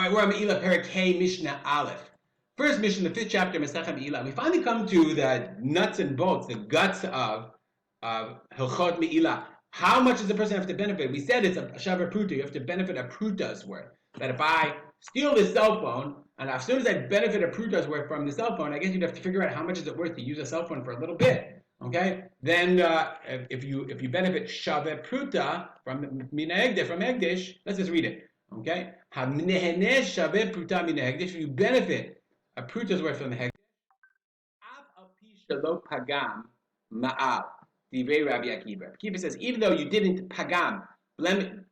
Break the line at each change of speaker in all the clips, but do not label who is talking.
right, we're on Meilah Perek Hey Mishnah Aleph. First Mishnah, the 5th chapter, Masechet Meilah. We finally come to the nuts and bolts, the guts of Hilchot Meilah. How much does the person have to benefit? We said it's a Shavar Pruta. You have to benefit a Pruta's worth. That if I steal the cell phone, and as soon as I benefit a Pruta's worth from the cell phone, I guess you'd have to figure out how much is it worth to use a cell phone for a little bit. Okay? Then if you benefit Shavar Pruta from Egdish, let's just read it. Okay? If you benefit a Pruta's worth from the Hegdish, Rabbi Akiva says, even though you didn't pagam,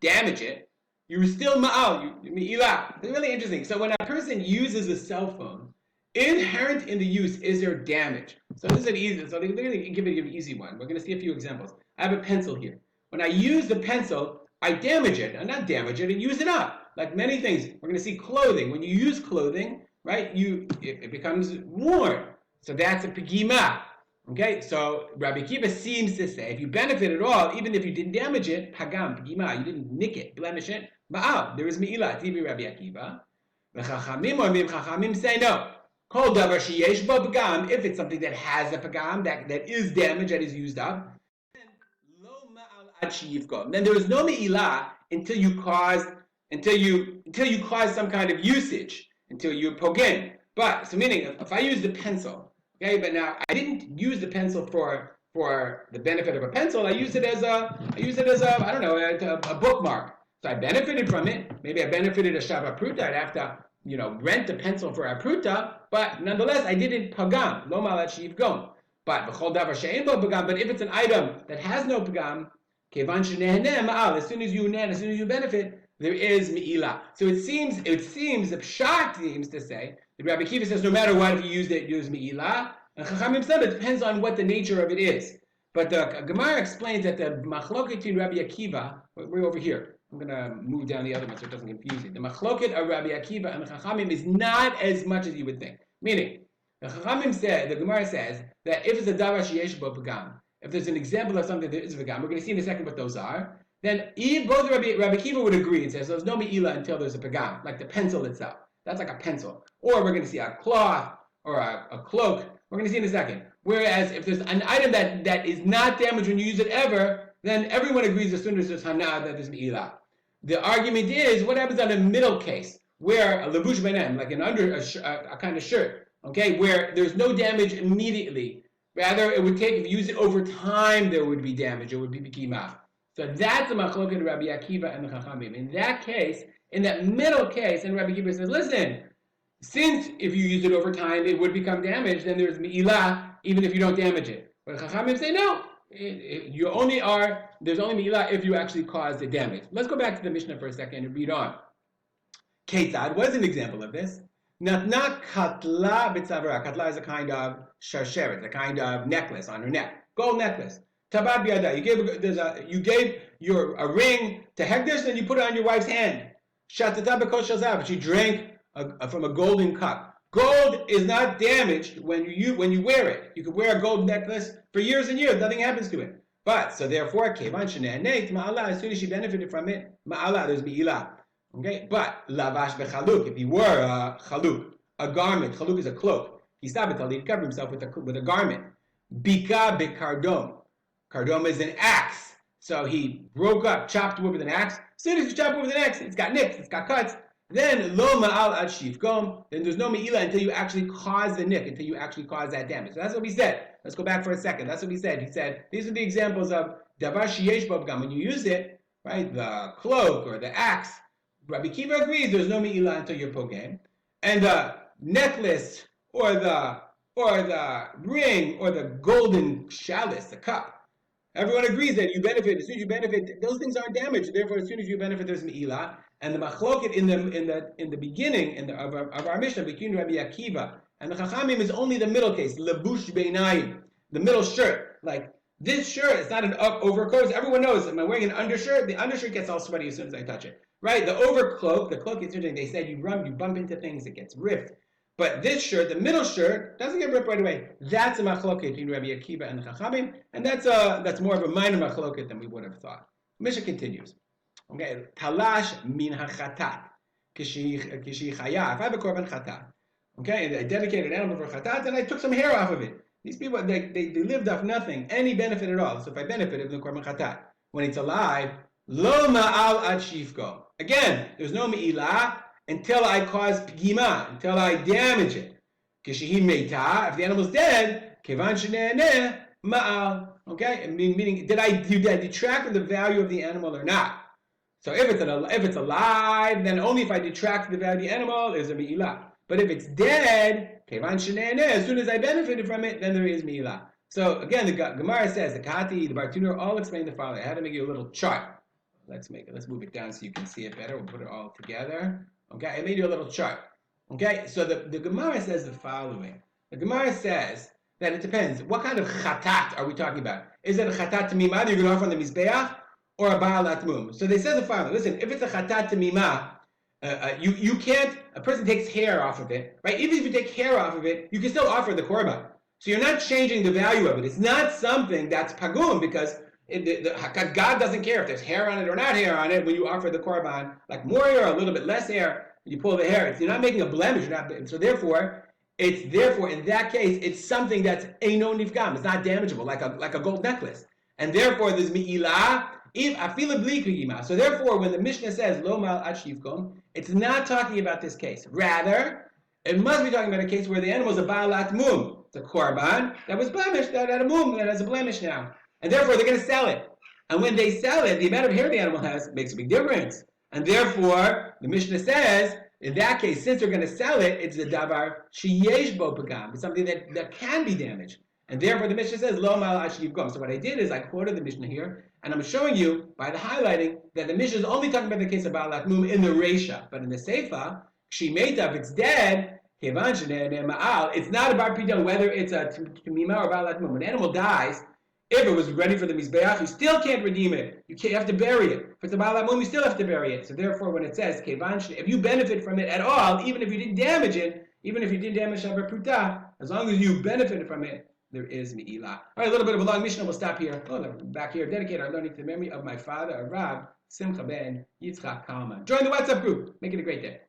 damage it, you were still ma'al, mi'ilah. It's really interesting. So when a person uses a cell phone, inherent in the use is there damage. So this is an easy, so they're going to give it an easy one. We're going to see a few examples. I have a pencil here. When I use the pencil, I damage it. I not damage it, I use it up. Like many things. We're going to see clothing. When you use clothing, right, it becomes worn. So that's a pegima. Okay, so Rabbi Akiva seems to say if you benefit at all, even if you didn't damage it, pagam, pegima, you didn't nick it, blemish it, ma'al, there is me'ilah, tibi Rabbi Akiva. The Chachamim say no. Kol davar sheyesh bo pagam, if it's something that has a pagam, that is damage, that is used up, then lo ma'al ad sheyivko. Then there is no me'ilah until you cause some kind of usage, until you pogem. But so meaning if I use the pencil. Okay, but now I didn't use the pencil for the benefit of a pencil. I used it as a bookmark. So I benefited from it. Maybe I benefited a shava pruta. I'd have to, rent the pencil for a pruta. But nonetheless, I didn't pagam. Lo malat shiv gom. But v'chol davar she'ein bo pagam. But if it's an item that has no pagam, kevan sheneheneh ma'al. As soon as you benefit, there is me'ilah. So it seems the pshat seems to say. The Rabbi Akiva says no matter what, if you use it, use me'ilah. And Chachamim said it depends on what the nature of it is. But the Gemara explains that the machloket between Rabbi Akiva, we're over here. I'm going to move down the other one so it doesn't confuse you. The machloket of Rabbi Akiva and the Chachamim is not as much as you would think. Meaning, the Gemara says that if it's a davar sheyesh bo pagam, if there's an example of something that is pagam, we're going to see in a second what those are. Then both Rabbi Akiva would agree and say, so there's no me'ilah until there's a pagam, like the pencil itself. That's like a pencil. Or we're going to see a cloth or a cloak. We're going to see in a second. Whereas if there's an item that is not damaged when you use it ever, then everyone agrees as soon as there's hana that there's me'ilah. The argument is what happens on a middle case where a levush benem, like a kind of shirt, okay, where there's no damage immediately. Rather, it would take if you use it over time, there would be damage. It would be bikimah. So that's the machloket of Rabbi Akiva and the Chachamim. In that case, in that middle case, and Rabbi Akiva says, listen, since if you use it over time, it would become damaged, then there's me'ilah, even if you don't damage it. But Chachamim say, no, there's only me'ilah if you actually cause the damage. Let's go back to the Mishnah for a second and read on. Ketzad was an example of this. Natna katla b'tzavara. Katla is a kind of sharsheret, a kind of necklace on her neck. Gold necklace. Tabad biyada. You gave a ring to Hegdish, then you put it on your wife's hand. Shatata b'kol shazav. She drank from a golden cup. Gold is not damaged when you wear it. You could wear a gold necklace for years and years. Nothing happens to it. But, so therefore, kevan sheneheneh ma'ala, as soon as she benefited from it, ma'ala, there's me'ilah. Okay? But, lavash bechaluk, if he wore a chaluk, a garment, chaluk is a cloak, he covered himself with a garment. Bika bekardom. Kardom is an axe. So he chopped wood with an axe. As soon as you chop wood with an axe, it's got nicks, it's got cuts. Then lo ma'al ad shivkom. Then there's no me'ilah until you actually cause the nick, until you actually cause that damage. So that's what we said. Let's go back for a second. That's what he said. He said these are the examples of davar sheyesh bo pagam. When you use it, right, the cloak or the axe. Rabbi Akiva agrees there's no me'ilah until you're pogam, and the necklace or the ring or the golden chalice, the cup. Everyone agrees that you benefit. As soon as you benefit, those things aren't damaged. Therefore, as soon as you benefit, there's me'ilah. And the machloket in the beginning of our Mishnah between Rabbi Akiva and the Chachamim is only the middle case, levush beinayim, the middle shirt. Like this shirt, it's not an overcoat. Everyone knows if I'm wearing an undershirt, the undershirt gets all sweaty as soon as I touch it. Right? The overcloak, the cloak is interesting. They said you bump into things, it gets ripped. But this shirt, the middle shirt, doesn't get ripped right away. That's a machloket between Rabbi Akiva and the Chachamim, and that's more of a minor machloket than we would have thought. Mishnah continues. Okay, talash min hachatat. If I have a korban chatat, okay, and I dedicated an animal for chatat, and I took some hair off of it. These people, they lived off nothing, any benefit at all. So if I benefited from the korban chatat, when it's alive, lo ma'al ad shifko. Again, there's no me'ilah until I cause pgima, until I damage it. Kishihi meita, if the animal's dead, kevan sheneh ma'al. Okay, meaning did I detract from the value of the animal or not? So if it's alive, then only if I detract from the value of the animal is a me'ilah. But if it's dead, kevan sheneh, as soon as I benefited from it, then there is me'ilah. So again, the Gemara says, the Kati, the Bartuner all explain the following. I had to make you a little chart. Let's move it down so you can see it better. We'll put it all together. Okay, I made you a little chart. Okay, so the Gemara says the following. The Gemara says that it depends. What kind of chatat are we talking about? Is it a chatat tamimah that you're going to offer on the mizbeach, or a ba'alat mum? So they say the following. Listen, if it's a chatat tamimah, you can't. A person takes hair off of it, right? Even if you take hair off of it, you can still offer the korban. So you're not changing the value of it. It's not something that's pagum because God doesn't care if there's hair on it or not hair on it. When you offer the korban, like more hair or a little bit less hair, you pull the hair. You're not making a blemish. So therefore, in that case, it's something that's eino nifgam. It's not damageable, like a gold necklace. And therefore, there's me'ilah. If afila bli kiyima. So therefore, when the Mishnah says lo mal ad shivkom, it's not talking about this case. Rather, it must be talking about a case where the animal is a ba'alat mum. The korban that was blemished, that had a mum, that has a blemish now. And therefore, they're going to sell it. And when they sell it, the amount of hair the animal has makes a big difference. And therefore, the Mishnah says, in that case, since they're going to sell it, it's a davar sheyesh bo pagam. It's something that can be damaged. And therefore, the Mishnah says, lo mal ad shivkom. So what I did is I quoted the Mishnah here, and I'm showing you, by the highlighting, that the Mishnah is only talking about the case of ba'alat mum in the Reisha. But in the Seifa, Shimeta, if it's dead, it's not about pidyon whether it's a tamima or ba'alat mum. When an animal dies, if it was ready for the mizbeach, you still can't redeem it. You have to bury it. If it's a ba'alat mum, you still have to bury it. So therefore, when it says if you benefit from it at all, even if you didn't damage it, even if you didn't damage shavar pruta, as long as you benefited from it, there is me'ilah. All right, a little bit of a long Mishnah. We'll stop here. Back here. Dedicate our learning to the memory of my father, Rav Simcha ben Yitzchak Kalman. Join the WhatsApp group. Make it a great day.